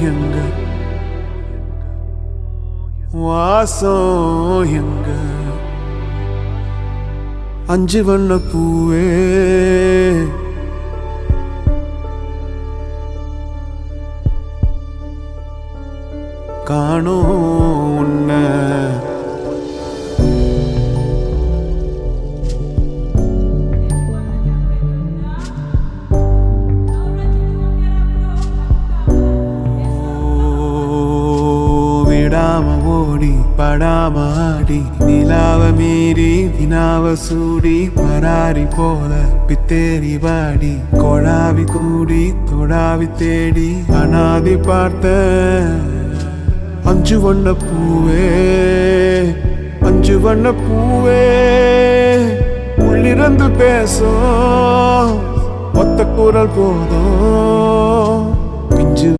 எங்க வாசம் எங்க அஞ்சு வண்ண பூவே காணோம் உன்னை விடாம ஓடி படாம ஆடி நிலாவ மீறி வினாவ சூடி பராரி போல பித்தேரி வாடி கொடாவி கூடி தொடாவி தேடி அனாதி பார்த்த அஞ்சு வண்ண பூவே அஞ்சு வண்ண பூவே உள்ளிருந்து பேசும் ஒத்த குரல் போதும்